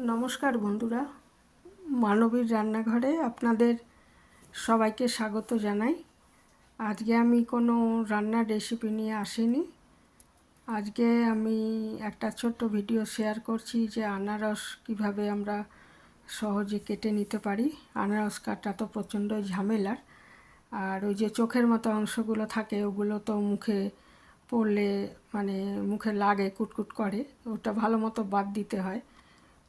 নমস্কার বন্ধুরা, মানবীর রান্নাঘরে আপনাদের সবাইকে স্বাগত জানাই। আজকে আমি কোনো রান্নার রেসিপি নিয়ে আসিনি। আজকে আমি একটা ছোট্ট ভিডিও শেয়ার করছি যে আনারস কিভাবে আমরা সহজে কেটে নিতে পারি। আনারস কাটা তো প্রচণ্ড ঝামেলার, আর ওই যে চোখের মতো অংশগুলো থাকে ওগুলো তো মুখে পড়লে মানে মুখে লাগে, কুটকুট করে, ওটা ভালো মতো বাদ দিতে হয়।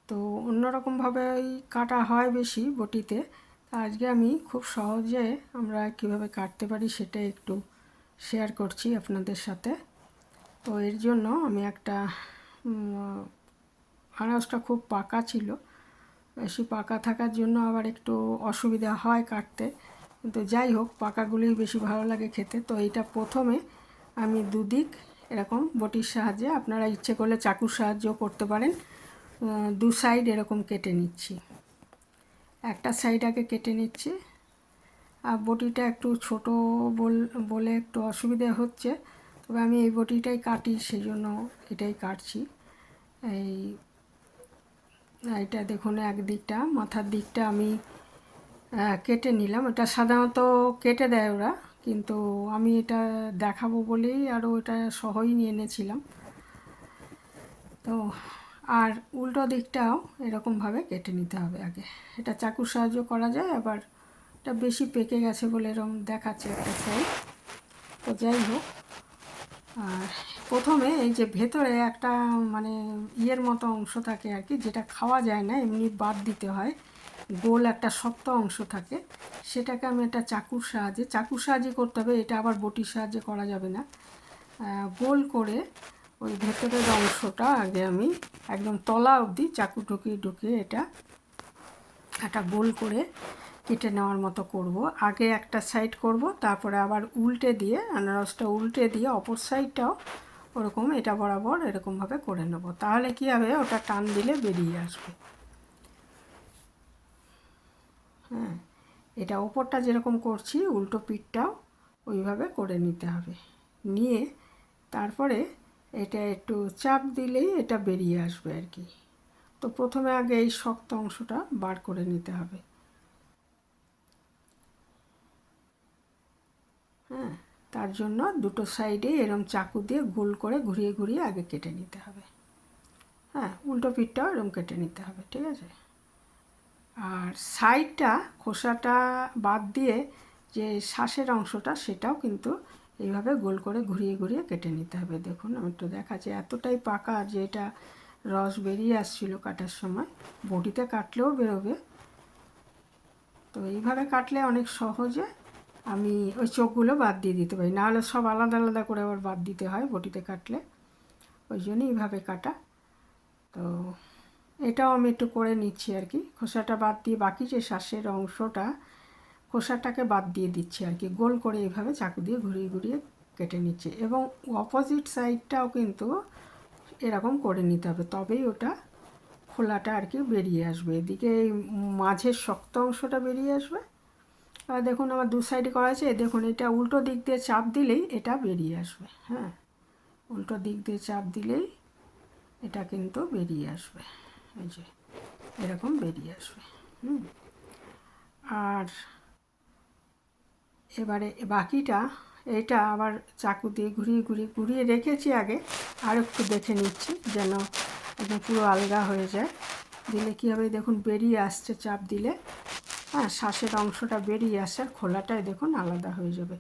তো অন্যরকমভাবে ওই কাটা হয় বেশি বটিতে। আজকে আমি খুব সহজে আমরা কিভাবে কাটতে পারি সেটা একটু শেয়ার করছি আপনাদের সাথে। তো এর জন্য আমি একটা আনারসটা খুব পাকা ছিল, বেশি পাকা থাকার জন্য আবার একটু অসুবিধা হয় কাটতে, কিন্তু যাই হোক পাকাগুলোই বেশি ভালো লাগে খেতে। তো এইটা প্রথমে আমি দুদিক এরকম বটির সাহায্যে, আপনারা ইচ্ছে করলে চাকুর সাহায্যও করতে পারেন, দু সাইড এরকম কেটে নিচ্ছি। একটা সাইড আগে কেটে নিচ্ছি। আর বটিটা একটু ছোট বলে একটু অসুবিধা হচ্ছে, তবে আমি এই বটিটাই কাটি, সেই জন্য এটাই কাটছি। এইটা দেখুন, একদিকটা মাথার দিকটা আমি কেটে নিলাম। এটা সাধারণত কেটে দেয় ওরা, কিন্তু আমি এটা দেখাবো বলেই আরও এটা সহই নিয়ে এনেছিলাম। তো আর উল্টো দিকটাও এরকমভাবে কেটে নিতে হবে আগে। এটা চাকুর সাহায্য করা যায়, আবার এটা বেশি পেকে গেছে বলে এরকম দেখাচ্ছে একটা সাইড। তো যাই হোক, আর প্রথমে এই যে ভেতরে একটা মানে ইয়ের মতো অংশ থাকে আর কি, যেটা খাওয়া যায় না, এমনি বাদ দিতে হয়। গোল একটা শক্ত অংশ থাকে, সেটাকে আমি একটা চাকুর সাহায্যে করতে হবে। এটা আবার বটির সাহায্যে করা যাবে না। গোল করে ওই ভেতরের অংশটা আগে আমি একদম তলা অবধি চাকু ঢুকিয়ে এটা একটা গোল করে কেটে নেওয়ার মতো করব। আগে একটা সাইড করব, তারপরে আবার উল্টে দিয়ে আনারসটা উল্টে দিয়ে অপর সাইডটাও ওরকম এটা বরাবর এরকমভাবে করে নেব। তাহলে কী হবে, ওটা টান দিলে বেরিয়ে আসবে। হ্যাঁ, এটা ওপরটা যেরকম করছি উল্টো পিঠটাও ওইভাবে করে নিতে হবে। নিয়ে তারপরে এটা একটু চাপ দিলেই এটা বেরিয়ে আসবে আর কি। তো প্রথমে আগে এই শক্ত অংশটা বার করে নিতে হবে। হ্যাঁ, তার জন্য দুটো সাইডে এরম চাকু দিয়ে গোল করে ঘুরিয়ে আগে কেটে নিতে হবে। হ্যাঁ, উল্টো পিঠটাও এরম কেটে নিতে হবে, ঠিক আছে। আর সাইডটা খোসাটা বাদ দিয়ে যে শ্বাসের অংশটা সেটাও কিন্তু এইভাবে গোল করে ঘুরিয়ে কেটে নিতে হবে। দেখুন আমি একটু দেখাচ্ছি, এতটাই পাকা যে এটা রস বেরিয়ে আসছিল কাটার সময়, বটিতে কাটলেও বেরোবে। তো এইভাবে কাটলে অনেক সহজে আমি ওই চোখগুলো বাদ দিয়ে দিতে পারি, নাহলে সব আলাদা আলাদা করে আবার বাদ দিতে হয় বটিতে কাটলে, ওই জন্যই এইভাবে কাটা। তো এটাও আমি একটু করে নিচ্ছি আর কি, খোসাটা বাদ দিয়ে বাকি যে শ্বাসের অংশটা খোসাটাকে বাদ দিয়ে দিচ্ছি আর কি, গোল করে এইভাবে চাকু দিয়ে ঘুরিয়ে কেটে নিচ্ছি। এবং অপোজিট সাইডটাও কিন্তু এরকম করে নিতে হবে, তবেই ওটা খোলাটা আর কি বেরিয়ে আসবে। এদিকে এই মাঝের শক্ত অংশটা বেরিয়ে আসবে। আর দেখুন আমার দু সাইডে করা আছে, দেখুন এটা উল্টো দিক দিয়ে চাপ দিলেই এটা বেরিয়ে আসবে। হ্যাঁ, উল্টো দিক দিয়ে চাপ দিলেই এটা কিন্তু বেরিয়ে আসবে, এই যে এরকম বেরিয়ে আসবে। আর এবারে বাকিটা এটা আবার চাকু দিয়ে ঘুরিয়ে রেখেছি আগে, আর একটু দেখে নিচ্ছি যেন একদম পুরো আলগা হয়ে যায়। দিলে কী হবে, দেখুন বেরিয়ে আসছে চাপ দিলে। হ্যাঁ, শ্বাসের অংশটা বেরিয়ে আসছে, আর খোলাটাই দেখুন আলাদা হয়ে যাবে।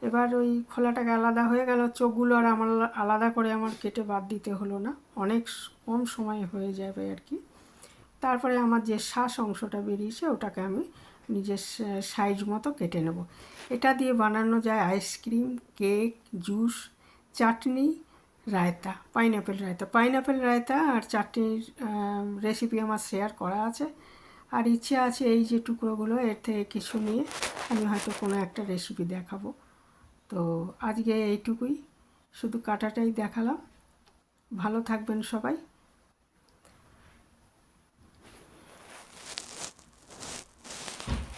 এবার ওই খোলাটাকে আলাদা হয়ে গেল, চোখগুলো আর আমার আলাদা করে আমার কেটে বাদ দিতে হলো না, অনেক কম সময়ে হয়ে যাবে আর কি। তারপরে আমার যে শ্বাস অংশটা বেরিয়েছে ওটাকে আমি নিজের সাইজ মতো কেটে নেব। এটা দিয়ে বানানো যায় আইসক্রিম, কেক, জুস, চাটনি, রায়তা, পাইনাপেল রায়তা আর চাটনির রেসিপি আমার শেয়ার করা আছে। আর ইচ্ছে আছে এই যে টুকরোগুলো এর থেকে কিছু নিয়ে আমি হয়তো কোনো একটা রেসিপি দেখাবো। তো আজকে এইটুকুই, শুধু কাটাটাই দেখালাম। ভালো থাকবেন সবাই।